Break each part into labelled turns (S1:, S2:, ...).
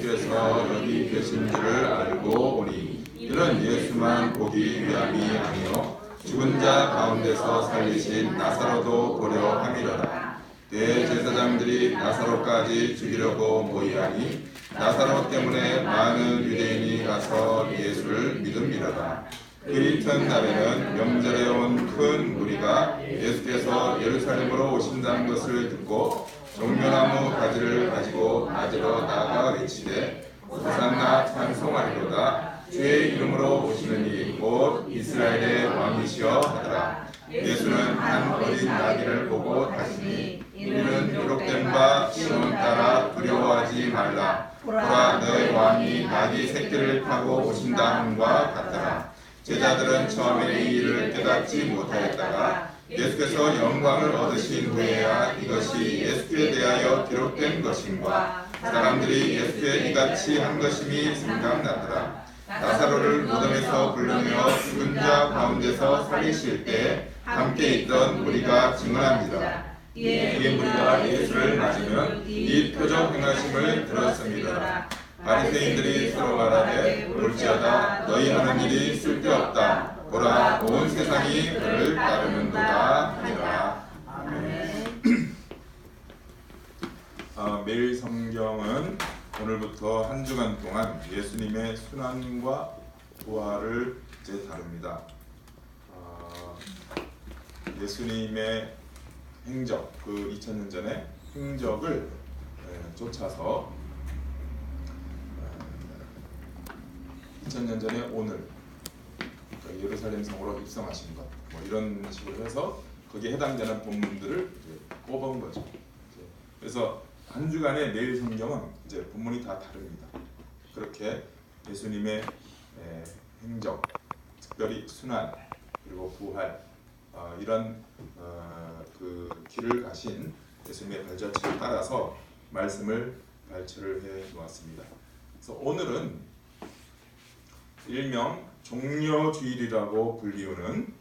S1: 예수께서 여기 계신 줄을 알고 오니 이는 예수만 보기 위함이 아니요 죽은 자 가운데서 살리신 나사로도 보려 함이로라. 대제사장들이 나사로까지 죽이려고 모이하니 나사로 때문에 많은 유대인이 가서 예수를 믿음이로다. 그 이튿날에는 명절에 온 큰 무리가 예수께서 예루살렘으로 오신다는 것을 듣고 종려나무 가지를 가지고 맞으러 나아가 외치되 호산나 찬송하리로다. 주의 이름으로 오시는 이 곧 이스라엘의 왕이시여 하더라. 예수는 한 어린 나귀를 보고 다시니 이는 기록된 바 시온 따라 두려워하지 말라. 보라 너의 왕이 나귀 새끼를 타고 오신다 함과 같더라. 제자들은 처음에 이 일을 깨닫지 못하였다가 예수께서 영광을 얻으신 후에야 이것이 예수께 대하여 기록된 것인가 사람들이 예수께 이같이 한 것임이 생각나더라. 나사로를 무덤에서 불러내어 죽은 자 가운데서 살리실 때 함께 있던 무리가 증언합니다. 이에 무리가 예수를 맞으면 이 표적 행하심을 들었습니다. 바리새인들이 서로 말하되 볼지어다 너희 하는 일이 쓸데없다. 보라 온 세상이 그를 따르는도다 하니라. 매일 성경은 오늘부터 한 주간 동안 예수님의 순환과 부활을 이제 다룹니다. 예수님의 행적, 그 2000년 전의 행적을 쫓아서 2000년 전에 오늘 그러니까 예루살렘 성으로 입성하신 것, 뭐 이런 식으로 해서 거기에 해당되는 본문들을 이제 뽑은 거죠. 그래서 한 주간의 매일 성경은 이제 본문이 다 다릅니다. 그렇게 예수님의 행적, 특별히 순환 그리고 부활 이런 그 길을 가신 예수님의 발자취를 따라서 말씀을 발췌를 해 놓았습니다. 그래서 오늘은 일명 종려주일이라고 불리우는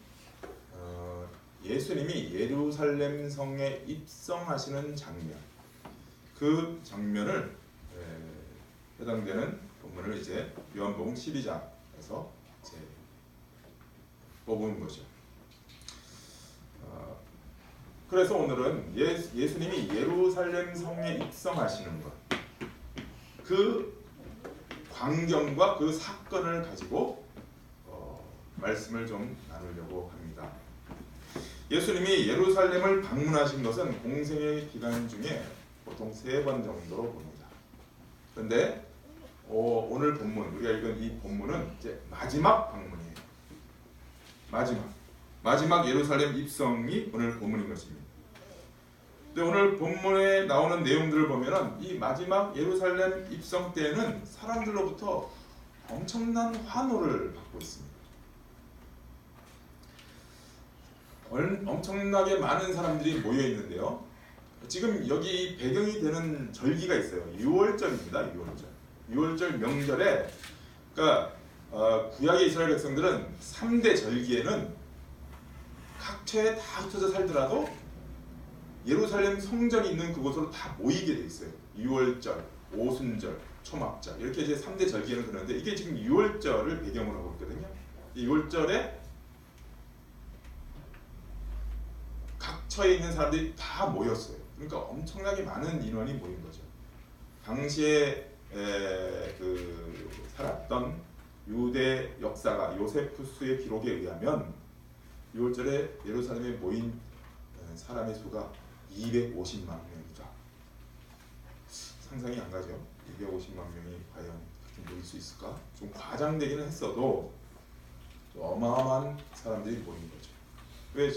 S1: 예수님이 예루살렘 성에 입성하시는 장면, 그 장면을 해당되는 본문을 이제 요한복음 12장에서 이제 뽑은 거죠. 그래서 오늘은 예수님이 예루살렘 성에 입성하시는 것, 그 광경과 그 사건을 가지고 말씀을 좀 나누려고 합니다. 예수님이 예루살렘을 방문하신 것은 공생의 기간 중에 보통 3번 정도로 봅니다. 그런데 오늘 본문, 우리가 읽은 이 본문은 이제 마지막 방문이에요. 마지막 예루살렘 입성이 오늘 본문인 것입니다. 근데 오늘 본문에 나오는 내용들을 보면은 이 마지막 예루살렘 입성 때에는 사람들로부터 엄청난 환호를 받고 있습니다. 엄청나게 많은 사람들이 모여 있는데요. 지금 여기 배경이 되는 절기가 있어요. 6월절입니다. 6월절 명절에, 그러니까 구약의 이스라엘 백성들은 3대 절기에는 각처에 다 흩어져 살더라도 예루살렘 성전이 있는 그곳으로 다 모이게 돼 있어요. 6월절, 오순절, 초막절 이렇게 이제 3대 절기에는 그러는데 이게 지금 6월절을 배경으로 하고 있거든요. 이 6월절에 각처에 있는 사람들이 다 모였어요. 그러니까 엄청나게 많은 인원이 모인 거죠. 당시에 그 살았던 유대 역사가 요세푸스의 기록에 의하면 6월절에 예루살렘에 모인 사람의 수가 250만 명이다. 상상이 안 가죠? 250만 명이 과연 그렇게 모일 수 있을까? 좀 과장되기는 했어도 좀 어마어마한 사람들이 모인 거죠. 왜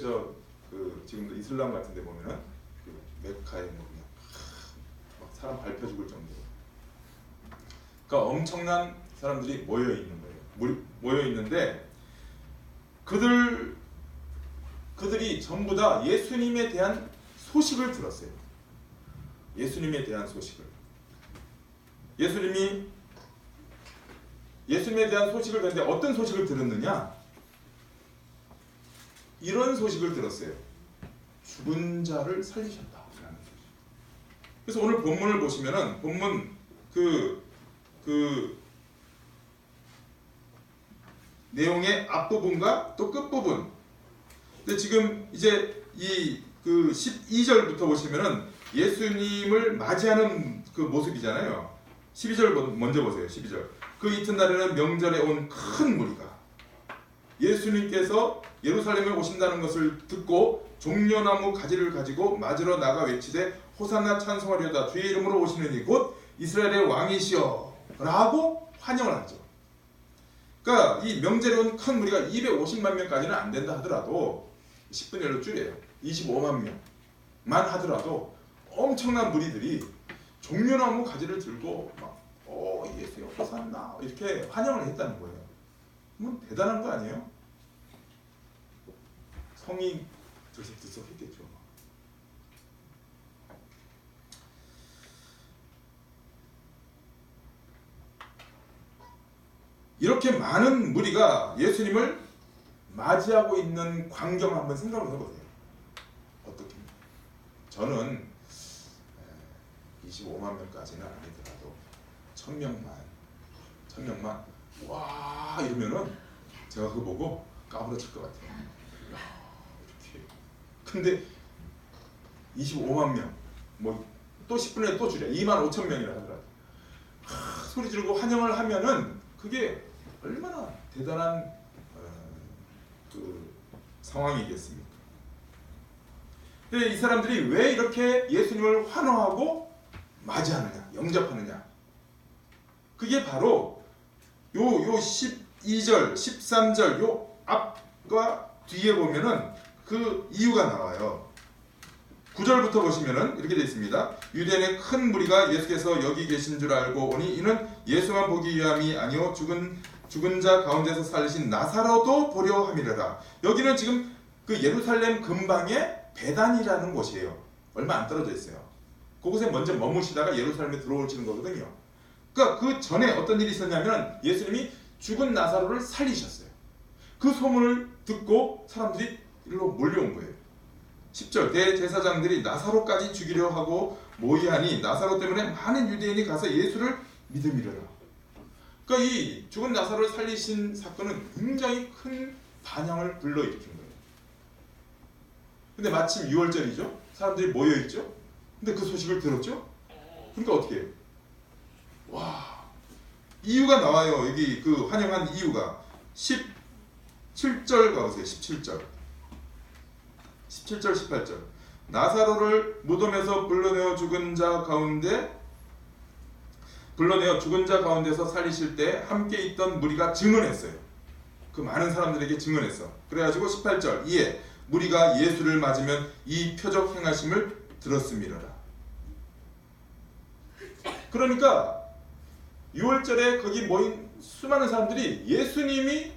S1: 지금도 이슬람 같은 데 보면은 그 메카에 뭐 그냥 막 사람 밟혀 죽을 정도로, 그러니까 엄청난 사람들이 모여 있는 거예요. 모여 있는데 그들이 전부 다 예수님에 대한 소식을 들었어요. 예수님에 대한 소식을. 예수님에 대한 소식을 듣는데 어떤 소식을 들었느냐? 이런 소식을 들었어요. 죽은 자를 살리셨다. 그래서 오늘 본문을 보시면은 본문 그 그 내용의 앞부분과 또 끝부분. 근데 지금 이제 이 그 12절부터 보시면은 예수님을 맞이하는 그 모습이잖아요. 12절 먼저 보세요. 12절. 그 이튿날에는 명절에 온 큰 무리가 예수님께서 예루살렘에 오신다는 것을 듣고 종려나무 가지를 가지고 맞으러 나가 외치되 호산나 찬송하려다 주의 이름으로 오시는 이 곧 이스라엘의 왕이시여 라고 환영을 하죠. 그러니까 이 명절에 온 큰 무리가 250만 명까지는 안 된다 하더라도 10분의 1로 줄여요. 25만 명만 하더라도 엄청난 무리들이 종려나무 가지를 들고 막 예수여 호산나 이렇게 환영을 했다는 거예요. 그건 대단한 거 아니에요? 성이 들썩들썩했겠죠. 이렇게 많은 무리가 예수님을 맞이하고 있는 광경을 한번 생각을 해보세요. 어떻게? 저는 25만 명까지는 아니더라도 1000명만 와 이러면은 제가 그거 보고 까부러칠 것 같아요. 이렇게. 근데 25만 명, 뭐 또 10분에 또 줄여 25,000명이라 하더라도 소리 지르고 환영을 하면은 그게 얼마나 대단한 그 상황이겠습니까? 근데 이 사람들이 왜 이렇게 예수님을 환호하고 맞이하느냐, 영접하느냐? 그게 바로 요 12절, 13절 요 앞과 뒤에 보면은 그 이유가 나와요. 9절부터 보시면은 이렇게 되어 있습니다. 유대인의 큰 무리가 예수께서 여기 계신 줄 알고 오니 이는 예수만 보기 위함이 아니요 죽은 자 가운데서 살리신 나사로도 보려 함이라라. 여기는 지금 그 예루살렘 근방에 베단이라는 곳이에요. 얼마 안 떨어져 있어요. 그곳에 먼저 머무시다가 예루살렘에 들어오시는 거거든요. 그러니까 그 전에 어떤 일이 있었냐면 예수님이 죽은 나사로를 살리셨어요. 그 소문을 듣고 사람들이 일로 몰려온 거예요. 10절 대제사장들이 나사로까지 죽이려 하고 모의하니 나사로 때문에 많은 유대인이 가서 예수를 믿음이려라. 그러니까 이 죽은 나사로를 살리신 사건은 굉장히 큰 반향을 불러일으킨 거예요. 근데 마침 6월절이죠. 사람들이 모여있죠. 근데 그 소식을 들었죠. 그러니까 어떻게 해요? 와, 이유가 나와요. 여기 그 환영한 이유가 17절 가보세요. 17절 18절 나사로를 무덤에서 불러내어 죽은 자 가운데서 살리실 때 함께 있던 무리가 증언했어요. 그 많은 사람들에게 증언했어. 그래가지고 18절 이에 무리가 예수를 맞으면 이 표적 행하심을 들었음이로라. 그러니까 6월절에 거기 모인 수많은 사람들이 예수님이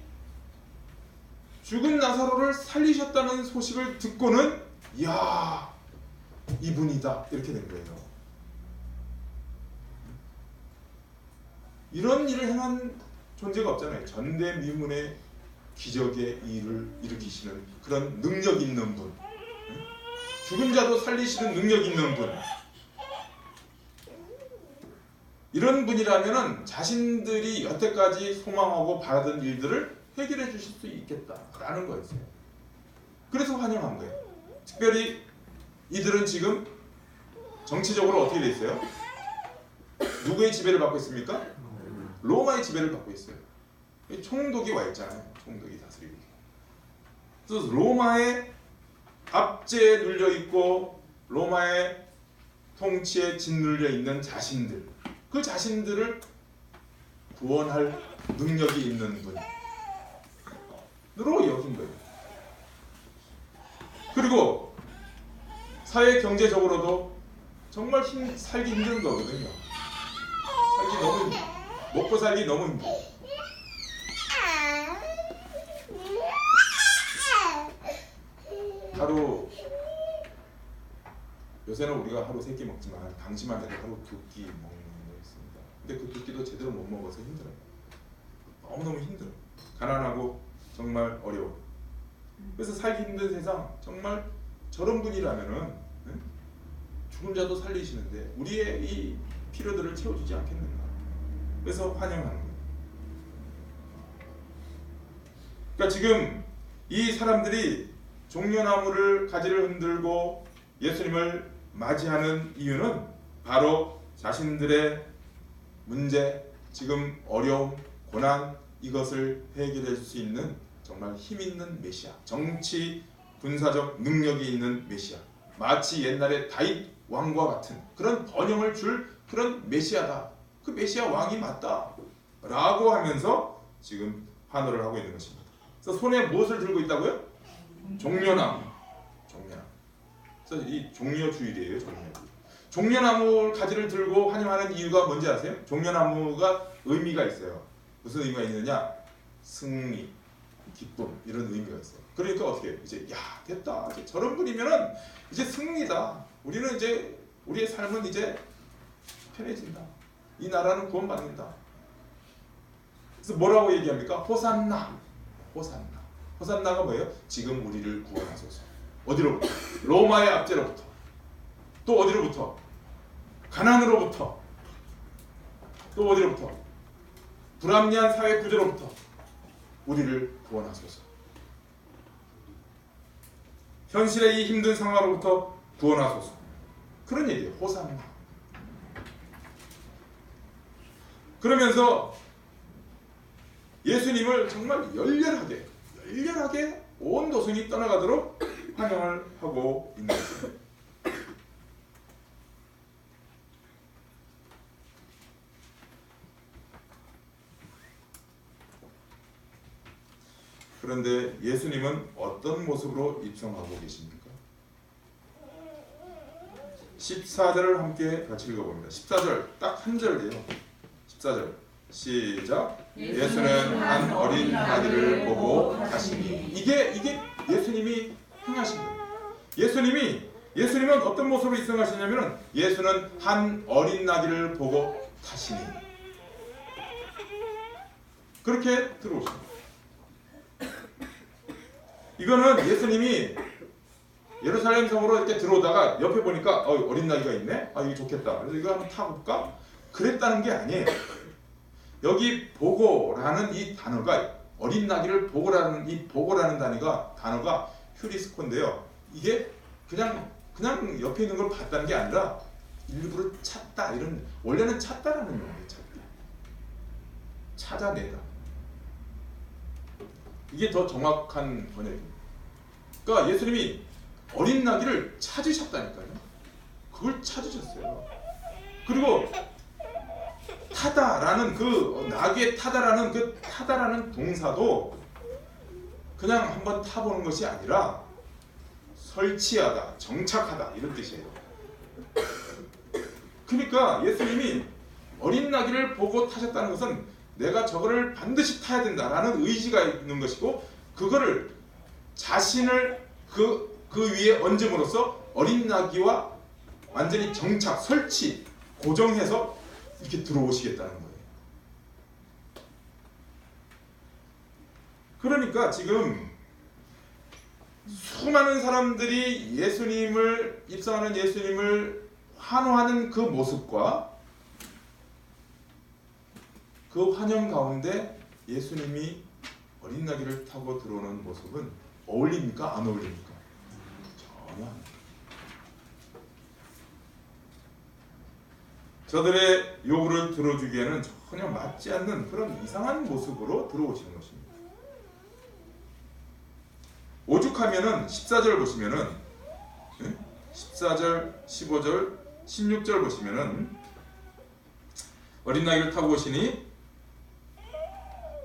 S1: 죽은 나사로를 살리셨다는 소식을 듣고는 이야 이분이다 이렇게 된 거예요. 이런 일을 행한 존재가 없잖아요. 전대미문의 기적의 일을 일으키시는 그런 능력 있는 분, 죽은 자도 살리시는 능력 있는 분, 이런 분이라면은 자신들이 여태까지 소망하고 바라던 일들을 해결해 주실 수 있겠다라는 거였어요. 그래서 환영한 거예요. 특별히 이들은 지금 정치적으로 어떻게 돼 있어요? 누구의 지배를 받고 있습니까? 로마의 지배를 받고 있어요. 총독이 와 있잖아요. 총독이 다스리고. 그래서 로마의 압제에 눌려 있고 로마의 통치에 짓눌려 있는 자신들, 그 자신들을 구원할 능력이 있는 분으로 여긴 거예요. 그리고 사회 경제적으로도 정말 살기 힘든 거거든요. 먹고 살기 너무 힘들어. 하루 요새는 우리가 하루 3끼 먹지만 당시만 해도 하루 2끼 먹는 거 있습니다. 근데 그 2끼도 제대로 못 먹어서 힘들어요. 너무너무 힘들어. 가난하고 정말 어려워. 그래서 살기 힘든 세상, 정말 저런 분이라면은 죽은 자도 살리시는데 우리의 이 필요들을 채워주지 않겠는가. 그래서 환영하는 거예요. 그러니까 지금 이 사람들이 종려나무를 가지를 흔들고 예수님을 맞이하는 이유는 바로 자신들의 문제, 지금 어려움, 고난, 이것을 해결할 수 있는 정말 힘 있는 메시아, 정치 군사적 능력이 있는 메시아, 마치 옛날에 다윗 왕과 같은 그런 번영을 줄 그런 메시아다, 그 메시아 왕이 맞다 라고 하면서 지금 환호를 하고 있는 것입니다. 그래서 손에 무엇을 들고 있다고요? 종려나무. 그래서 이 종려주일이에요. 종려나무 가지를 들고 환영하는 이유가 뭔지 아세요? 종려나무가 의미가 있어요. 무슨 의미가 있느냐? 승리, 기쁨, 이런 의미가 있어요. 그러니까 어떻게 이제 야 됐다, 이제 저런 분이면은 이제 승리다, 우리는 이제 우리의 삶은 이제 편해진다, 이 나라는 구원받는다. 그래서 뭐라고 얘기합니까? 호산나. 호산나가 뭐예요? 지금 우리를 구원하소서. 어디로부터? 로마의 압제로부터. 또 어디로부터? 가난으로부터. 또 어디로부터? 불합리한 사회 구조로부터 우리를 구원하소서. 현실의 이 힘든 상황으로부터 구원하소서. 그런 얘기예요. 호산나. 그러면서 예수님을 정말 열렬하게 온 도성이 떠나가도록 환영을 하고 있는 것입니다. 그런데 예수님은 어떤 모습으로 입성하고 계십니까? 14절을 함께 같이 읽어봅니다. 14절 딱 한 절이에요. 14절 시작. 예수는 한 어린 아기를 보고 가시니. 이게 예수님이 행하신 거예요. 예수님은 어떤 모습으로 입성하시냐면은 예수는 한 어린 아기를 보고 가시니. 그렇게 들어오십니다. 이거는 예수님이 예루살렘 성으로 이렇게 들어오다가 옆에 보니까 어린 나귀가 있네? 이거 좋겠다. 그래서 이거 한번 타볼까? 그랬다는 게 아니에요. 여기 보고라는 이 단어가, 어린 나귀를 보고라는 이 보고라는 단어가 휴리스코인데요. 이게 그냥 옆에 있는 걸 봤다는 게 아니라 일부러 찾다, 이런, 원래는 찾다라는 용어예요. 찾아내다. 이게 더 정확한 번역입니다. 그러니까 예수님이 어린 나귀를 찾으셨다니까요. 그걸 찾으셨어요. 그리고 타다라는 그 나귀에 타다라는 동사도 그냥 한번 타보는 것이 아니라 설치하다, 정착하다, 이런 뜻이에요. 그러니까 예수님이 어린 나귀를 보고 타셨다는 것은 내가 저거를 반드시 타야 된다라는 의지가 있는 것이고, 그거를 자신을 그 위에 얹음으로써 어린 나귀와 완전히 정착, 설치, 고정해서 이렇게 들어오시겠다는 거예요. 그러니까 지금 수많은 사람들이 입성하는 예수님을 환호하는 그 모습과 그 환영 가운데 예수님이 어린 나귀를 타고 들어오는 모습은 어울립니까? 안 어울립니까? 전혀 안 어울립니다. 저들의 요구를 들어주기에는 전혀 맞지 않는 그런 이상한 모습으로 들어오시는 것입니다. 오죽하면은 14절 보시면은 14절, 15절, 16절 보시면은 어린 나귀를 타고 오시니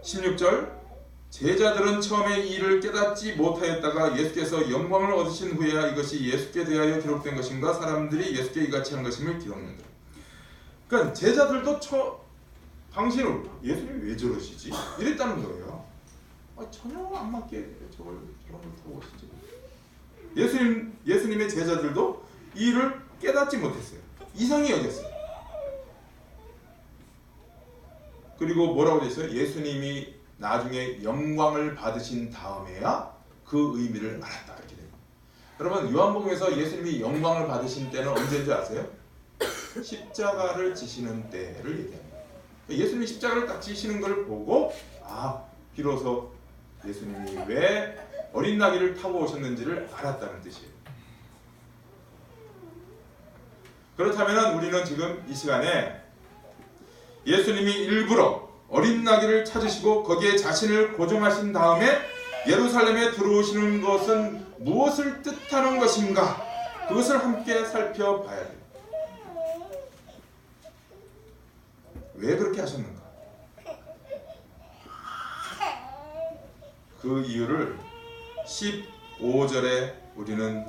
S1: 16절 제자들은 처음에 이 일을 깨닫지 못하였다가 예수께서 영광을 얻으신 후에야 이것이 예수께 대하여 기록된 것인가 사람들이 예수께 이같이 한 것임을 기록한다. 그러니까 제자들도 당신을 예수님이 왜 저러시지? 이랬다는 거예요. 전혀 안 맞게 저런 걸 타고 오시지. 예수님의 제자들도 이 일을 깨닫지 못했어요. 이상히 여겼어요. 그리고 뭐라고 되어 있어요? 예수님이 나중에 영광을 받으신 다음에야 그 의미를 알았다, 이렇게 돼요. 여러분, 요한복음에서 예수님이 영광을 받으신 때는 언제인 줄 아세요? 십자가를 지시는 때를 얘기합니다. 예수님이 십자가를 딱 지시는 걸 보고 비로소 예수님이 왜 어린 나귀를 타고 오셨는지를 알았다는 뜻이에요. 그렇다면 우리는 지금 이 시간에 예수님이 일부러 어린 나귀를 찾으시고 거기에 자신을 고정하신 다음에 예루살렘에 들어오시는 것은 무엇을 뜻하는 것인가? 그것을 함께 살펴봐야 돼요. 왜 그렇게 하셨는가? 그 이유를 15절에 우리는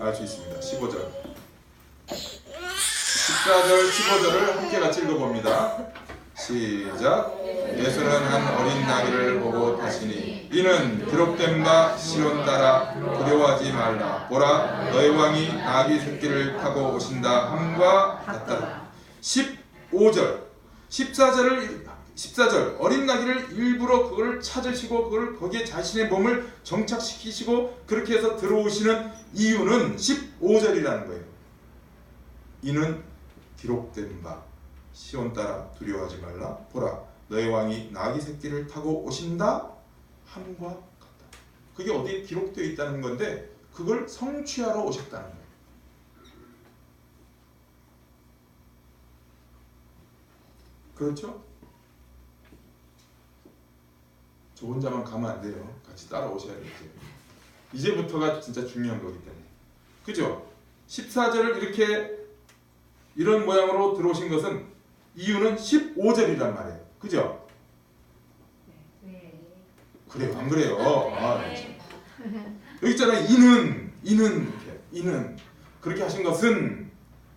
S1: 알 수 있습니다. 15절 14절 15절을 함께 같이 읽어봅니다. 시작. 예수는 한 어린 나귀를 보고 타시니 이는 기록된 바 시온 따라 두려워하지 말라 보라 너희 왕이 나귀 새끼를 타고 오신다 함과 같다. 15절 14절 어린 나귀를 일부러 그걸 찾으시고 그걸 거기에 자신의 몸을 정착시키시고 그렇게 해서 들어오시는 이유는 15절이라는 거예요. 이는 기록된 바 시온 따라 두려워하지 말라 보라 너희 왕이 나귀 새끼를 타고 오신다 함과 같다. 그게 어디에 기록되어 있다는 건데 그걸 성취하러 오셨다는 거예요. 그렇죠? 저 혼자만 가면 안 돼요. 같이 따라오셔야겠죠. 이제부터가 진짜 중요한 거기 때문에. 그죠? 14절을 이렇게 이런 모양으로 들어오신 것은 이유는 15절이란 말이에요. 그죠? 그래요. 안 그래요? 네. 여기 있잖아요. 이는 그렇게 하신 것은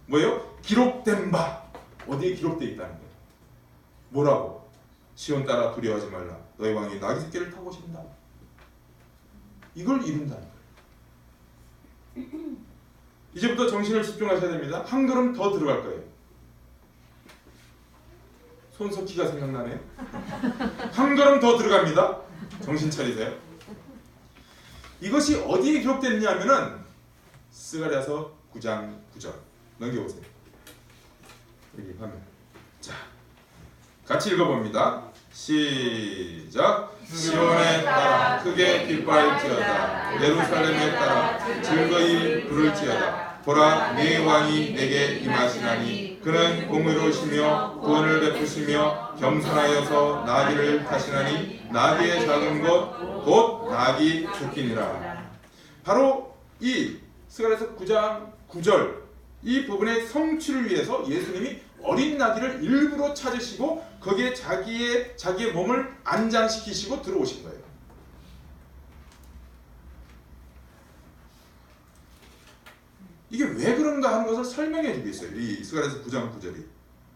S1: 뭐예요? 기록된 바. 어디에 기록되어 있다는 거예요. 뭐라고? 시온 따라 두려워하지 말라. 너희 왕이 나귀 새끼를 타고 오신다. 이걸 이룬다는 거예요. 이제부터 정신을 집중하셔야 됩니다. 한 걸음 더 들어갈 거예요. 손석희가 생각나네요. 한 걸음 더 들어갑니다. 정신 차리세요. 이것이 어디에 기록됐냐 하면은 스가랴서 9장 9절 넘겨보세요. 여기 화면. 자, 같이 읽어봅니다. 시작. 시온에 따라 크게 기뻐할지어다 예루살렘에 따라 즐거이 부를지어다 보라 네 왕이 내게 임하시나니 그는 공의로우시며 구원을 베푸시며 겸손하여서 나귀를 타시나니 나귀의 작은 것 곧 나귀 새끼니라. 바로 이 스가랴서 9장 9절 이 부분의 성취를 위해서 예수님이 어린 나귀를 일부러 찾으시고 거기에 자기의 몸을 안장시키시고 들어오신 거예요. 이게 왜 그런가 하는 것을 설명해 주고 있어요. 이 스가랴서 9장 9절이.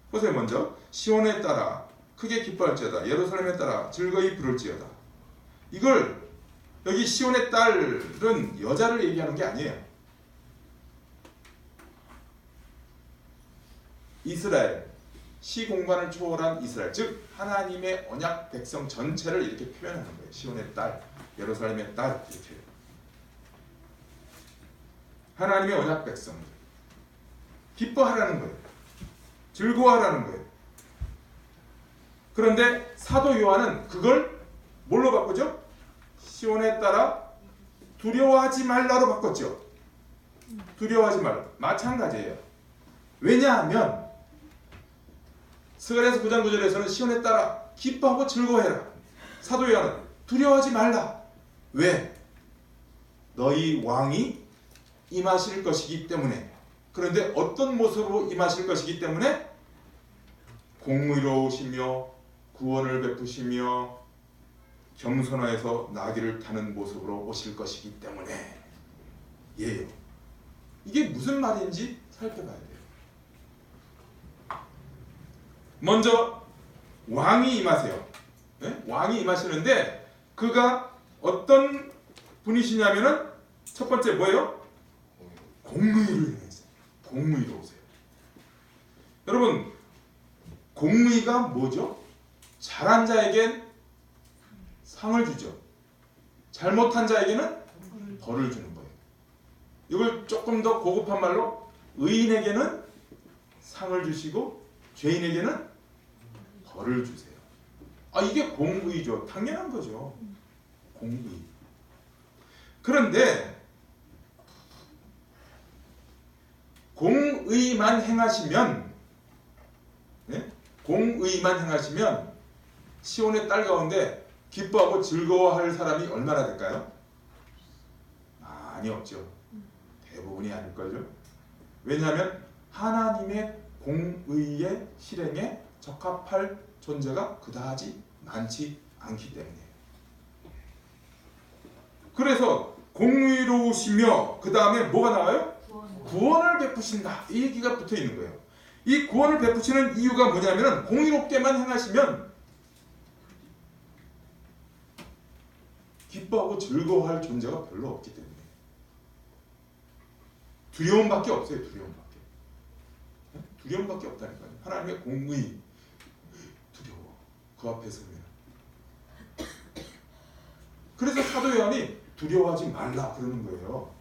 S1: 보세요. 먼저 시온에 따라 크게 기뻐할지어다 예루살렘에 따라 즐거이 부를지어다. 이걸 여기 시온의 딸은 여자를 얘기하는 게 아니에요. 이스라엘, 시공간을 초월한 이스라엘, 즉 하나님의 언약 백성 전체를 이렇게 표현하는 거예요. 시온의 딸, 예루살렘의 딸 이렇게. 하나님의 언약 백성들 기뻐하라는 거예요. 즐거워하라는 거예요. 그런데 사도 요한은 그걸 뭘로 바꾸죠? 시온에 따라 두려워하지 말라로 바꿨죠. 두려워하지 말라. 마찬가지예요. 왜냐하면 스가랴서 9장 9절에서는 시온에 따라 기뻐하고 즐거워해라. 사도 요한은 두려워하지 말라. 왜? 너희 왕이 임하실 것이기 때문에. 그런데 어떤 모습으로 임하실 것이기 때문에? 공의로우시며 구원을 베푸시며 겸손하여서 나귀를 타는 모습으로 오실 것이기 때문에 예요. 이게 무슨 말인지 살펴봐야 돼요. 먼저 왕이 임하세요. 네? 왕이 임하시는데 그가 어떤 분이시냐면은 첫 번째 뭐예요? 공의를 행하세요. 공의로우세요. 여러분 공의가 뭐죠? 잘한 자에겐 상을 주죠. 잘못한 자에게는 벌을 주는 거예요. 이걸 조금 더 고급한 말로 의인에게는 상을 주시고
S2: 죄인에게는 벌을 주세요. 이게 공의죠. 당연한 거죠. 공의. 그런데 공의만 행하시면, 공의만 행하시면 시온의 딸 가운데 기뻐하고 즐거워할 사람이 얼마나 될까요? 많이 없죠. 대부분이 아닐걸요. 왜냐하면 하나님의 공의의 실행에 적합할 존재가 그다지 많지 않기 때문이에요. 그래서 공의로우시며 그 다음에 뭐가 나와요? 구원을 베푸신다. 이 얘기가 붙어 있는 거예요. 이 구원을 베푸시는 이유가 뭐냐면 공의롭게만 행하시면 기뻐하고 즐거워할 존재가 별로 없기 때문에 두려움밖에 없어요. 두려움밖에 없다니까요. 하나님의 공의 두려워. 그 앞에 서면. 그래서 사도 요한이 두려워하지 말라 그러는 거예요.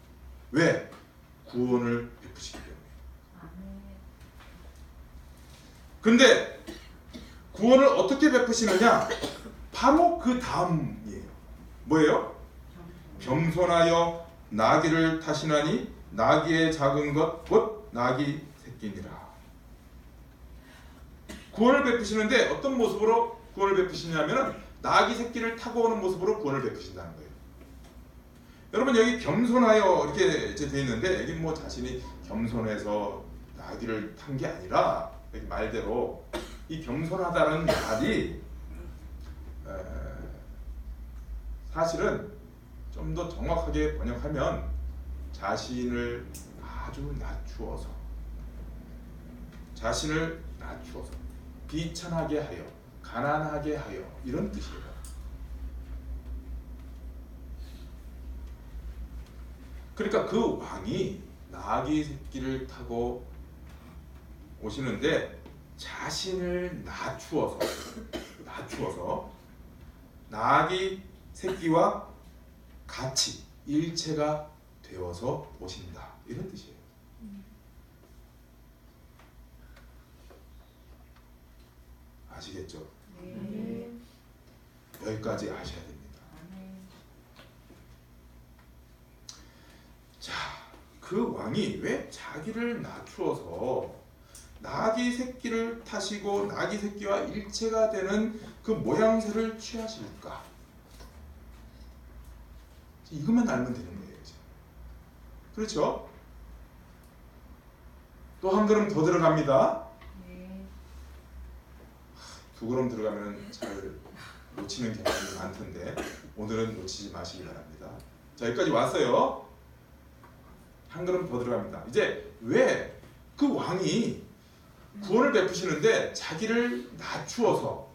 S2: 왜? 구원을 베푸시기 때문에. 근데 구원을 어떻게 베푸시느냐? 바로 그 다음이에요. 뭐예요? 겸손하여 나귀를 타시나니 나귀의 작은 것 곧 나귀 새끼니라. 구원을 베푸시는데 어떤 모습으로 구원을 베푸시냐면 나귀 새끼를 타고 오는 모습으로 구원을 베푸신다는 거예요. 여러분 여기 겸손하여 이렇게 되어 있는데 여기 뭐 자신이 겸손해서 나귀를 탄 게 아니라 여기 말대로 이 겸손하다는 말이 사실은 좀 더 정확하게 번역하면 자신을 아주 낮추어서 비천하게 하여 가난하게 하여 이런 뜻이에요. 그러니까 그 왕이 나귀 새끼를 타고 오시는데 자신을 낮추어서 나귀 새끼와 같이 일체가 되어서 오신다. 이런 뜻이에요. 아시겠죠?
S3: 네.
S2: 여기까지 아셔야 됩니다. 자, 그 왕이 왜 자기를 낮추어서 나귀 새끼를 타시고 나귀 새끼와 일체가 되는 그 모양새를 취하실까? 이것만 알면 되는 거예요. 이제. 그렇죠? 또 한 걸음 더 들어갑니다. 두 걸음 들어가면 잘 놓치는 경향이 많던데 오늘은 놓치지 마시기 바랍니다. 자, 여기까지 왔어요. 한 걸음 더 들어갑니다. 이제 왜 그 왕이 구원을 베푸시는데 자기를 낮추어서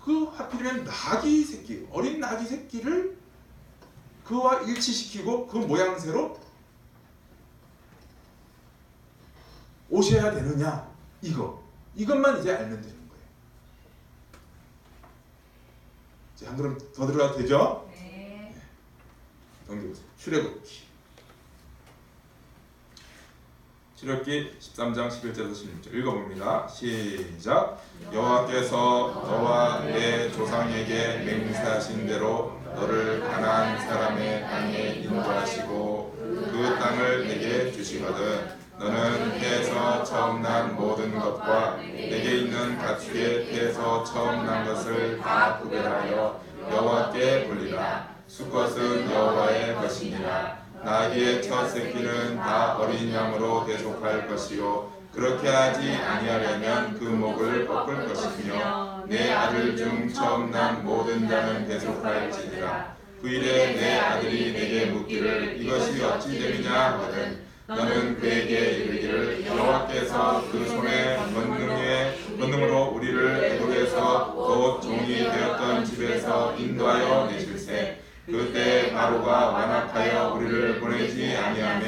S2: 그 하필이면 나귀 새끼, 어린 나귀 새끼를 그와 일치시키고 그 모양새로 오셔야 되느냐? 이것만 이제 알면 되는 거예요. 이제 한 걸음 더 들어가도 되죠?
S3: 네.
S2: 넘겨보세요. 출애굽기 13장 11절에서 16절 읽어봅니다. 시작. 여호와께서 너와 내 조상에게 맹세하신 대로 너를 가나안 사람의 땅에 인도하시고 그 땅을 내게 주시거든 너는 태에서 처음 난 모든 것과 내게 있는 가축의 태에서 처음 난 것을 다 구별하여 여호와께 돌리라. 수컷은 여호와의 것이니라. 나귀의 첫 새끼는 다 어린 양으로 대속할 것이요 그렇게 하지 아니하려면 그 목을 꺾을 것이며 내 아들 중 처음 난 모든 자는 대속할지니라. 그 일에 내 아들이 내게 묻기를 이것이 어찌 됨이냐 하거든 너는 그에게 이르기를 여호와께서 그 손의 권능으로 우리를 애굽에서 곧 종이 되었던 집에서 인도하여 내실세. 그때 바로가 완악하여 우리를 보내지 아니하며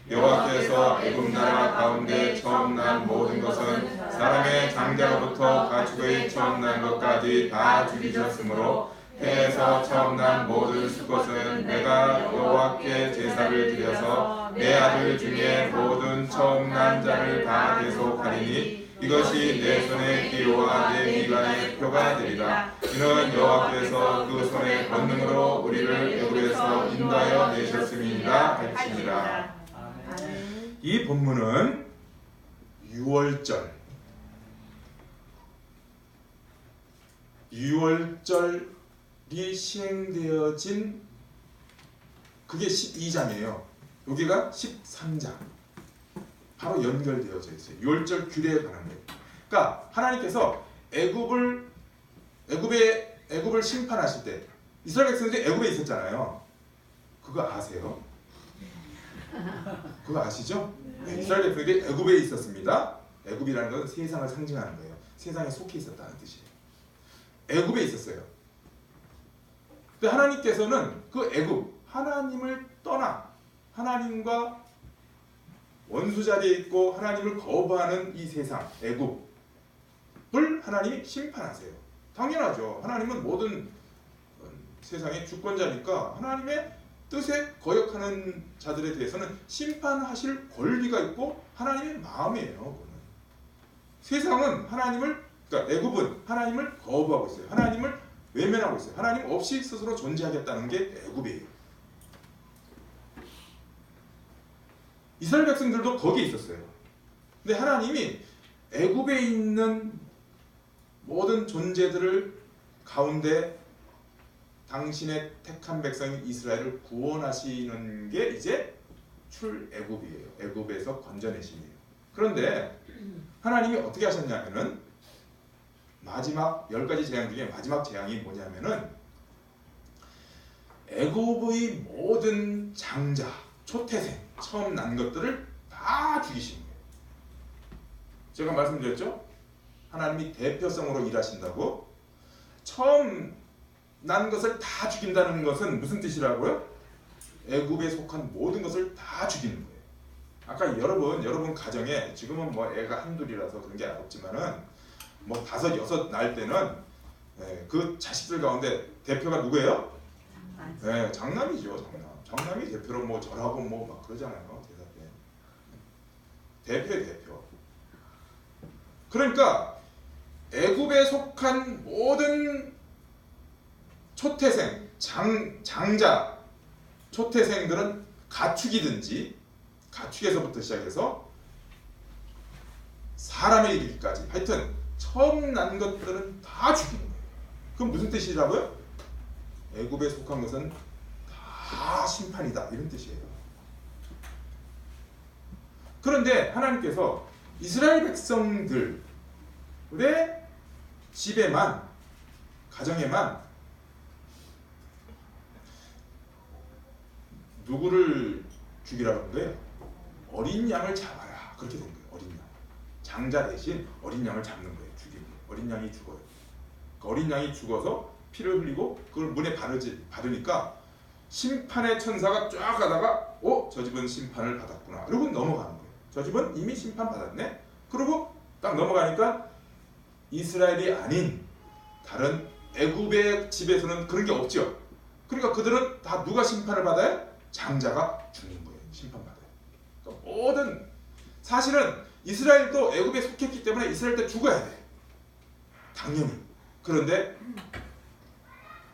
S2: 여호와께서 애굽 나라 가운데 처음 난 모든 것은 사람의 장자로부터 가축의 처음 난 것까지 다 죽이셨으므로 태에서 처음 난 모든 수것은 내가 여호와께 제사를 드려서 내 아들 중에 모든 처음 난 자를 다 대속하리니
S1: 이것이 내 손의 기호와 내 미간의 표가 되리라. 이는 여호와께서 그 손의 권능으로 우리를 애굽에서 인도하여 내셨음이니라 할지니라.
S2: 이 본문은 6월절이 시행되어진 그게 12장이에요. 여기가 13장. 바로 연결되어져 있어요. 6월절 규례에 관한 거예요. 그러니까 하나님께서 애굽을 심판하실 때 이스라엘 백성들이 애굽에 있었잖아요. 그거 아세요? 그거 아시죠? 네, 이스라엘 백성들이 애굽에 있었습니다. 애굽이라는 건 세상을 상징하는 거예요. 세상에 속해 있었다는 뜻이에요. 애굽에 있었어요. 근데 하나님께서는 그 애굽, 하나님을 떠나 하나님과 원수 자리에 있고 하나님을 거부하는 이 세상, 애굽을 하나님이 심판하세요. 당연하죠. 하나님은 모든 세상의 주권자니까 하나님의 뜻에 거역하는 자들에 대해서는 심판하실 권리가 있고 하나님의 마음이에요. 그거는. 세상은 그러니까 애굽은 하나님을 거부하고 있어요. 하나님을 외면하고 있어요. 하나님 없이 스스로 존재하겠다는 게 애굽이에요. 이스라엘 백성들도 거기에 있었어요. 근데 하나님이 애굽에 있는 모든 존재들을 가운데 당신의 택한 백성인 이스라엘을 구원하시는 게 이제 출애굽이에요. 애굽에서 건져내심이에요. 그런데 하나님이 어떻게 하셨냐면은 마지막 10가지 재앙 중에 마지막 재앙이 뭐냐면은 애굽의 모든 장자, 초태생, 처음 난 것들을 다 죽이신 거예요. 제가 말씀드렸죠? 하나님이 대표성으로 일하신다고. 처음 난 것을 다 죽인다는 것은 무슨 뜻이라고요? 애굽에 속한 모든 것을 다 죽이는 거예요. 아까 여러분 가정에 지금은 뭐 애가 한둘이라서 그런 게 없지만은 뭐 5, 6 날 때는 그 자식들 가운데 대표가 누구예요? 장남이죠. 장남이 대표로 뭐 절하고 뭐 막 그러잖아요. 대사 때 대표. 그러니까 애굽에 속한 모든 초태생, 장자, 초태생들은 가축에서부터 시작해서 사람에 이르기까지 하여튼 처음 난 것들은 다 죽이는 거예요. 그럼 무슨 뜻이라고요? 애굽에 속한 것은 다 심판이다 이런 뜻이에요. 그런데 하나님께서 이스라엘 백성들의 집에만, 가정에만 누구를 죽이라는 거예요? 어린 양을 잡아라. 그렇게 된 거예요. 어린 양. 장자 대신 어린 양을 잡는 거예요. 죽이는 거예요. 어린 양이 죽어요. 그 어린 양이 죽어서 피를 흘리고 그걸 문에 바르니까 심판의 천사가 쫙 가다가 저 집은 심판을 받았구나. 그리고 넘어가는 거예요. 저 집은 이미 심판 받았네. 그리고 딱 넘어가니까 이스라엘이 아닌 다른 애굽의 집에서는 그런 게 없죠. 그러니까 그들은 다 누가 심판을 받아요? 장자가 죽는 거예요. 심판받아요. 그러니까 모든 사실은 이스라엘도 애굽에 속했기 때문에 이스라엘 때 죽어야 돼. 당연히. 그런데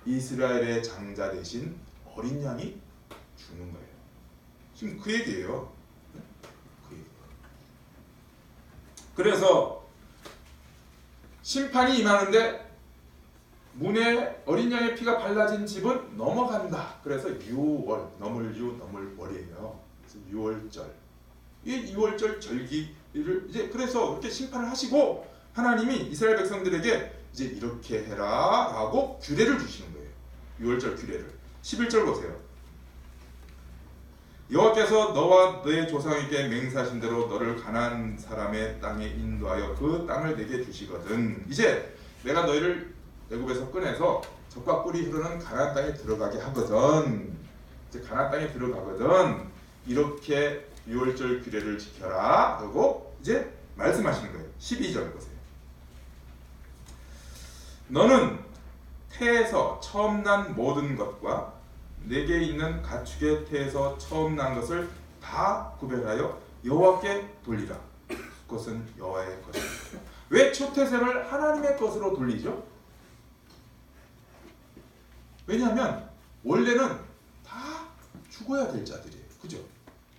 S2: 이스라엘의 장자 대신 어린 양이 죽는 거예요. 지금 그 얘기예요. 그 얘기. 그래서 심판이 임하는데 문에 어린 양의 피가 발라진 집은 넘어간다. 그래서 6월, 넘을 월이에요. 그래서 6월절. 이 6월절 절기를 이제 그래서 이렇게 심판을 하시고 하나님이 이스라엘 백성들에게 이제 이렇게 해라라고 규례를 주시는 거예요. 6월절 규례를. 11절 보세요. 여호와께서 너와 너의 조상에게 맹세하신 대로 너를 가나안 사람의 땅에 인도하여 그 땅을 내게 주시거든. 이제 내가 너희를 애굽에서 꺼내서 젖과 꿀이 흐르는 가나안 땅에 들어가게 하거든. 이제 가나안 땅에 들어가거든. 이렇게 6월절 규례를 지켜라. 그리고 이제 말씀하시는 거예요. 12절 보세요. 너는 태에서 처음 난 모든 것과 내게 있는 가축의 태에서 처음 난 것을 다 구별하여 여호와께 돌리라. 그것은 여호와의 것입니다. 왜 초태생을 하나님의 것으로 돌리죠? 왜냐하면 원래는 다 죽어야 될 자들이에요. 그죠?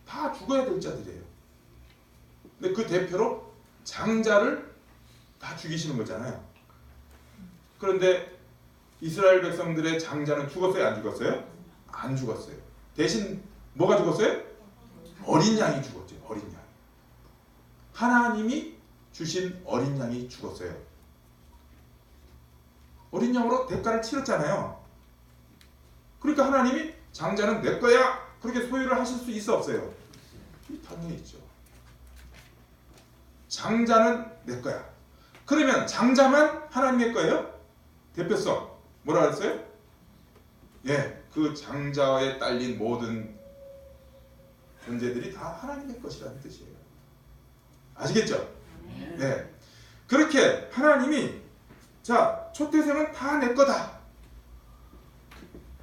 S2: 다 죽어야 될 자들이에요. 근데 그 대표로 장자를 다 죽이시는 거잖아요. 그런데 이스라엘 백성들의 장자는 죽었어요? 안 죽었어요? 안 죽었어요. 대신 뭐가 죽었어요? 어린 양이 죽었죠. 어린 양. 하나님이 주신 어린 양이 죽었어요. 어린 양으로 대가를 치렀잖아요. 그러니까 하나님이 장자는 내 거야 그렇게 소유를 하실 수 있어 없어요? 당연히 있죠. 장자는 내 거야. 그러면 장자만 하나님의 거예요? 대표성 뭐라 그랬어요? 예, 그 장자에 딸린 모든 존재들이 다 하나님의 것이라는 뜻이에요. 아시겠죠? 네. 그렇게 하나님이 자 초태생은 다 내 거다.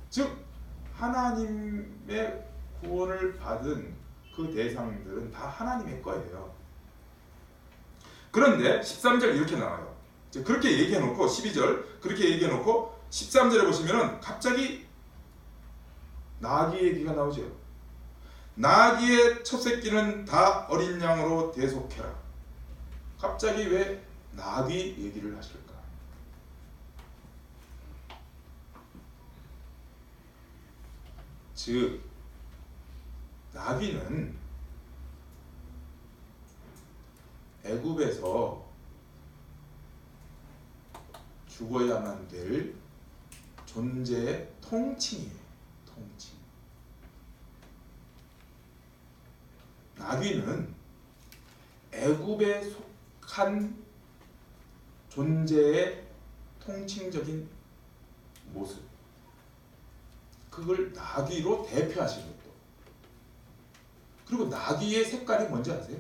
S2: 즉 하나님의 구원을 받은 그 대상들은 다 하나님의 거예요. 그런데 13절 이렇게 나와요. 그렇게 얘기해놓고 12절 그렇게 얘기해놓고 13절에 보시면은 갑자기 나귀 얘기가 나오죠. 나귀의 첫 새끼는 다 어린 양으로 대속해라. 갑자기 왜 나귀 얘기를 하실까? 즉 나귀는 애굽에서 죽어야만 될 존재의 통칭이에요. 통칭. 나귀는 애굽에 속한 존재의 통칭적인 모습. 그걸 나귀로 대표하시는 것도. 그리고 나귀의 색깔이 뭔지 아세요?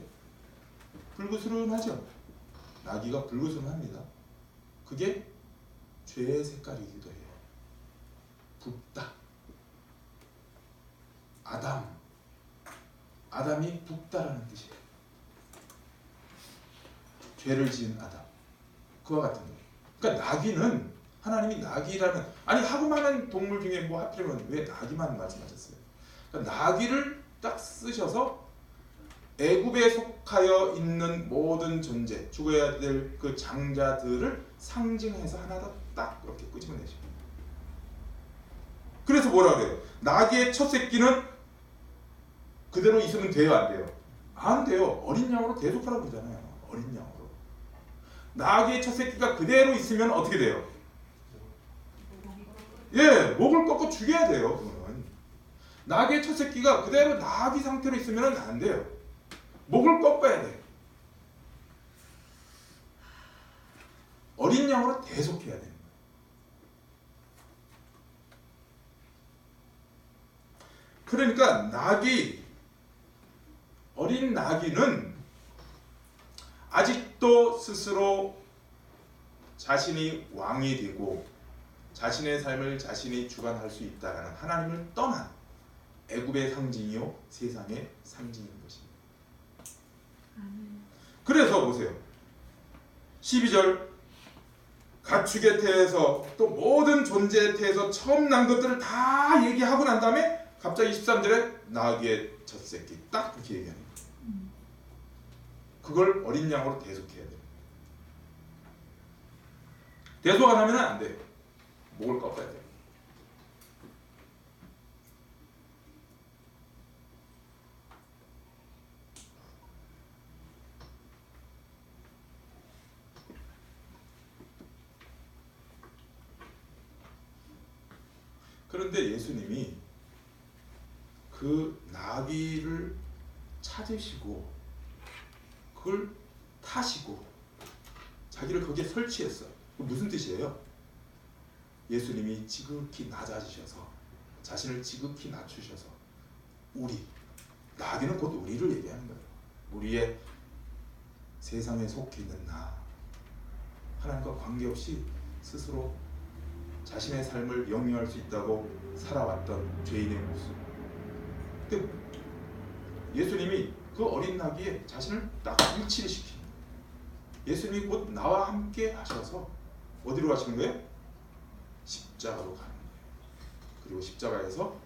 S2: 불그스름하죠. 나귀가 불그스름합니다. 그게 죄의 색깔이기도 해요. 붓다. 아담이 붓다라는 뜻이에요. 죄를 지은 아담. 그와 같은 거예요. 그러니까 나귀는 하나님이 나귀라는 아니 하고 많은 동물 중에 뭐 하필이면 왜 나귀만 말씀하셨어요? 그러니까 나귀를 딱 쓰셔서 애굽에 속하여 있는 모든 존재, 죽어야 될 그 장자들을 상징해서 하나 딱 이렇게 끄집어내시고. 그래서 뭐라 그래요? 나귀의 첫 새끼는 그대로 있으면 돼요, 안 돼요? 안 돼요. 어린 양으로 대속하라고 그러잖아요. 어린 양으로. 나귀의 첫 새끼가 그대로 있으면 어떻게 돼요? 예, 목을 꺾고 죽여야 돼요. 그거는. 나귀의 첫 새끼가 그대로 나귀 상태로 있으면 안 돼요. 목을 꺾어야 돼. 어린 양으로 대속해야 되는 거예요. 그러니까 어린 나귀는 아직도 스스로 자신이 왕이 되고 자신의 삶을 자신이 주관할 수 있다라는 하나님을 떠난 애굽의 상징이요 세상의 상징인 것입니다. 그래서 보세요. 12절 가축의 태에서 또 모든 존재의 태에서 처음 난 것들을 다 얘기하고 난 다음에 갑자기 13절에 나귀의 첫 새끼 딱 그렇게 얘기하는 거예요. 그걸 어린 양으로 대속해야 돼요. 대속 안 하면 안 돼요. 목을 꺾어야 돼요. 그런데 예수님이 그 나귀를 찾으시고 그걸 타시고 자기를 거기에 설치했어요. 무슨 뜻이에요? 예수님이 지극히 낮아지셔서 자신을 지극히 낮추셔서 나귀는 곧 우리를 얘기하는 거예요. 우리의 세상에 속해 있는 나, 하나님과 관계없이 스스로 자신의 삶을 영위할 수 있다고 살아왔던 죄인의 모습. 근데 예수님이 그 어린 나귀에 자신을 딱 일치를 시키는 거예요. 예수님이 곧 나와 함께 하셔서 어디로 가시는 거예요? 십자가로 가는 거예요. 그리고 십자가에서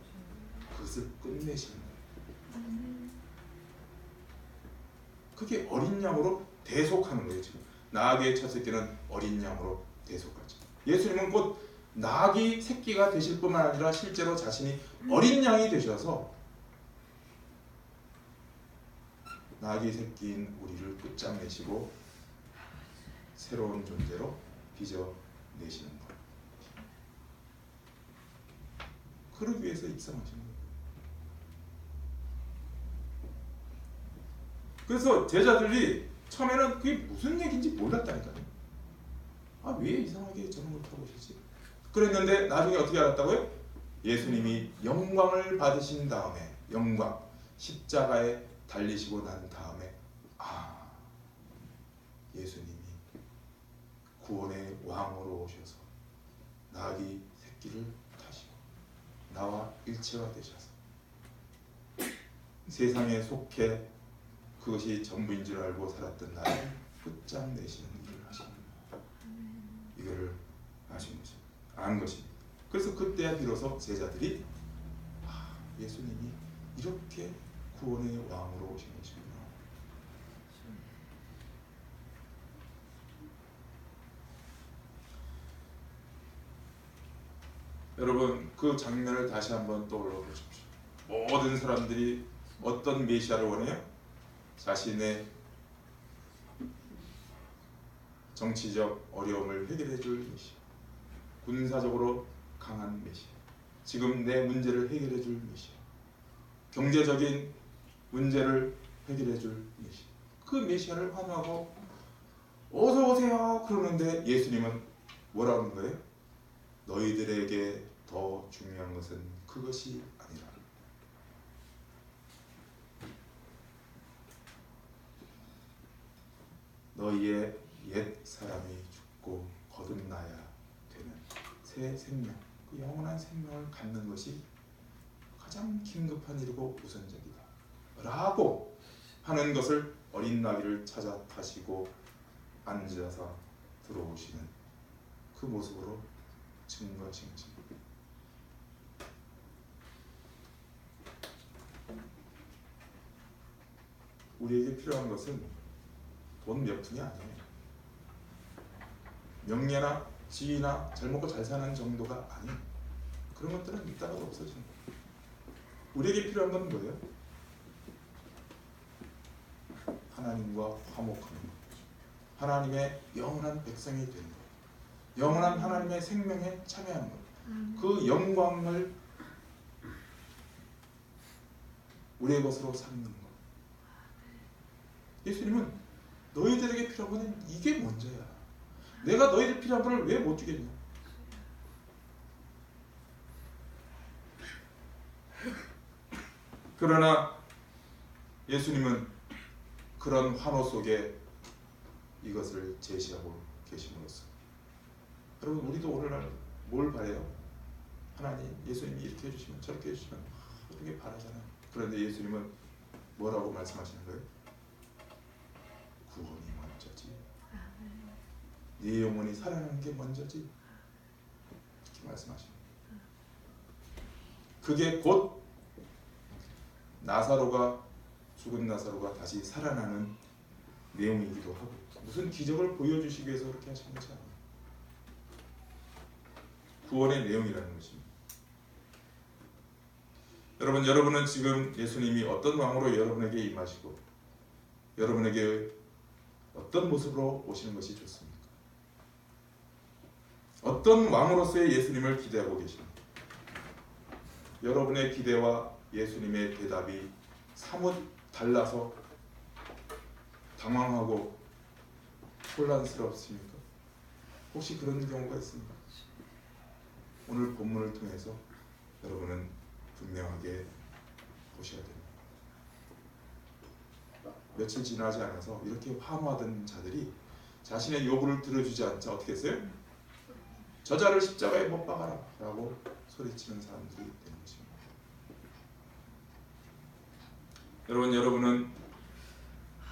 S2: 그것을 끝내시는 거예요. 그게 어린 양으로 대속하는 거예요. 지금 나귀의 첫 새끼는 어린 양으로 대속하죠. 예수님은 곧 나귀 새끼가 되실 뿐만 아니라 실제로 자신이 어린 양이 되셔서 나귀 새끼인 우리를 끝장내시고 새로운 존재로 빚어내시는 거예요. 그러기 위해서 입성하신 거예요. 그래서 제자들이 처음에는 그게 무슨 얘기인지 몰랐다니까요. 아, 왜 이상하게 저런 걸 타고 오시지? 그랬는데 나중에 어떻게 알았다고요? 예수님이 영광을 받으신 다음에, 영광, 십자가에 달리시고 난 다음에, 아, 예수님이 구원의 왕으로 오셔서 나귀 새끼를 타시고 나와 일체화 되셔서 세상에 속해 그것이 전부인 줄 알고 살았던 나를 끝장내시는 일을 하시는 거예요. 이거를 아신 것입니다. 안 것입니다. 그래서 그때야 비로소 제자들이 예수님이 이렇게 구원의 왕으로 오신 것이구나. 여러분, 그 장면을 다시 한번 떠올려 보십시오. 모든 사람들이 어떤 메시아를 원해요? 자신의 정치적 어려움을 해결해 줄 메시아, 군사적으로 강한 메시아, 지금 내 문제를 해결해 줄 메시아, 경제적인 문제를 해결해 줄 메시아, 그 메시아를 환호하고 어서 오세요 그러는데 예수님은 뭐라고 하는 거예요? 너희들에게 더 중요한 것은 그것이 아니라 너희의 옛 사람이 죽고 거듭나야 되는 새 생명, 그 영원한 생명을 갖는 것이 가장 긴급한 일이고 우선적이다 라고 하는 것을 어린 나귀를 찾아 타시고 앉아서 들어오시는 그 모습으로 증거증진. 우리에게 필요한 것은 돈 몇 푼이 아니에요. 명예나 지위나 잘 먹고 잘 사는 정도가 아니에요. 그런 것들은 있다가도 없어지는 거예요. 우리에게 필요한 건 뭐예요? 하나님과 화목하는 것, 하나님의 영원한 백성이 되는 것, 영원한 하나님의 생명에 참여하는 것, 그 영광을 우리의 것으로 삼는 것. 예수님은 너희들에게 필요한 것은 이게 먼저야. 내가 너희들 필요한 것을 왜 못 주겠냐? 그러나 예수님은 그런 환호 속에 이것을 제시하고 계심으로써 여러분, 우리도 오늘날 뭘 바래요? 하나님, 예수님이 이렇게 해주시면 저렇게 해주시면 이렇게 바라잖아요. 그런데 예수님은 뭐라고 말씀하시는 거예요? 구원이 먼저지, 네 영혼이 살아나는 게 먼저지, 이렇게 말씀하시는 거예요. 그게 곧 나사로가, 죽은 나사로가 다시 살아나는 내용이기도 하고, 무슨 기적을 보여주시기 위해서 그렇게 하신 것이 아니에요. 구원의 내용이라는 것입니다. 여러분은 지금 예수님이 어떤 왕으로 여러분에게 임하시고 여러분에게 어떤 모습으로 오시는 것이 좋습니까? 어떤 왕으로서의 예수님을 기대하고 계십니까? 여러분의 기대와 예수님의 대답이 사뭇 달라서 당황하고 혼란스럽습니까? 혹시 그런 경우가 있습니까? 오늘 본문을 통해서 여러분은 분명하게 보셔야 됩니다. 며칠 지나지 않아서 이렇게 환호하던 자들이 자신의 요구를 들어주지 않자 어떻게 했어요? 저자를 십자가에 못 박아라 라고 소리치는 사람들이 되는 것입니다. 여러분은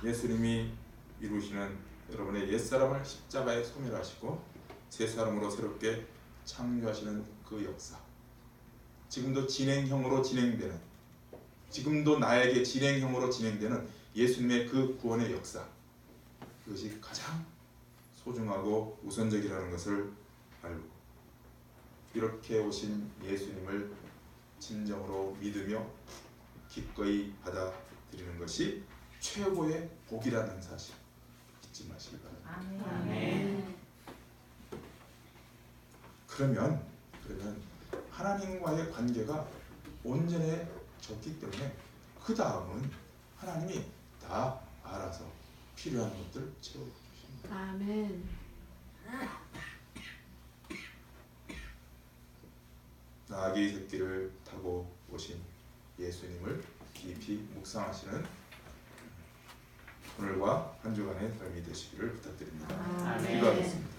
S2: 예수님이 이루시는 여러분의 옛사람을 십자가에 소멸하시고 새 사람으로 새롭게 창조하시는 그 역사, 지금도 진행형으로 진행되는, 지금도 나에게 진행형으로 진행되는 예수님의 그 구원의 역사, 그것이 가장 소중하고 우선적이라는 것을 알고 이렇게 오신 예수님을 진정으로 믿으며 기꺼이 받아들이는 것이 최고의 복이라는 사실 잊지 마시기 바랍니다.
S3: 아멘.
S2: 그러면 하나님과의 관계가 온전해졌기 때문에 그 다음은 하나님이 다 알아서 필요한 것들을 채워주십니다.
S3: 아멘.
S2: 아기 새끼를 타고 오신 예수님을 깊이 묵상하시는 오늘과 한 주간의 삶이 되시기를 부탁드립니다.
S3: 아멘.
S2: 기도하겠습니다.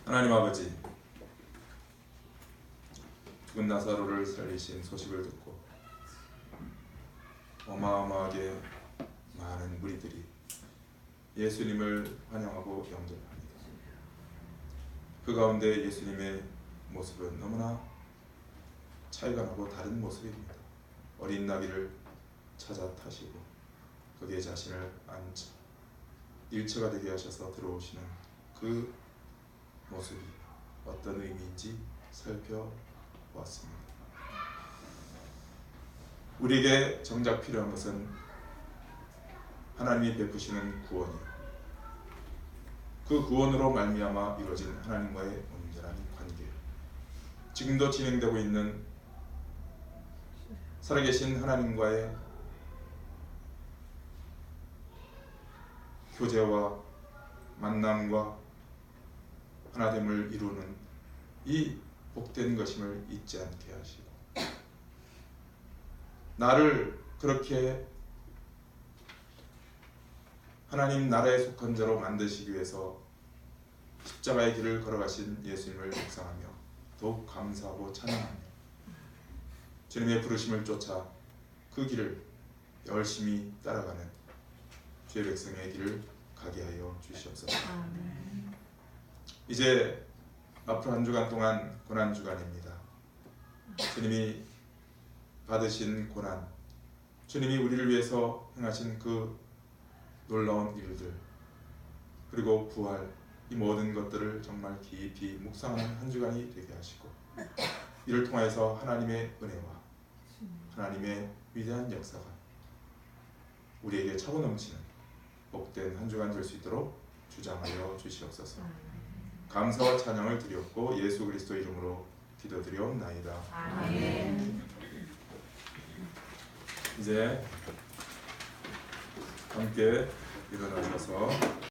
S2: 하나님 아버지, 죽은 나사로를 살리신 소식을 듣고 어마어마하게 많은 무리들이 예수님을 환영하고 영접합니다. 그 가운데 예수님의 모습은 너무나 차이가 나고 다른 모습입니다. 어린 나귀를 찾아 타시고 거기에 자신을 앉혀 일체가 되게 하셔서 들어오시는 그 모습이 어떤 의미인지 살펴보았습니다. 우리에게 정작 필요한 것은 하나님이 베푸시는 구원이요, 그 구원으로 말미암아 이루어진 하나님과의 온전한 관계, 지금도 진행되고 있는 살아계신 하나님과의 교제와 만남과 하나됨을 이루는 이 복된 것임을 잊지 않게 하시고, 나를 그렇게 하나님 나라에 속한 자로 만드시기 위해서 십자가의 길을 걸어가신 예수님을 묵상하며 더욱 감사하고 찬양하며 주님의 부르심을 쫓아 그 길을 열심히 따라가는 주의 백성의 길을 가게 하여 주시옵소서. 이제 앞으로 한 주간 동안 고난주간입니다. 주님이 받으신 고난, 주님이 우리를 위해서 행하신 그 놀라운 일들, 그리고 부활, 이 모든 것들을 정말 깊이 묵상하는 한 주간이 되게 하시고, 이를 통하여서 하나님의 은혜와 하나님의 위대한 역사가 우리에게 차고 넘치는 복된 한 주간 될 수 있도록 주장하여 주시옵소서. 감사와 찬양을 드렸고 예수 그리스도 이름으로 기도드리옵나이다.
S3: 아멘.
S2: 이제 함께 일어나셔서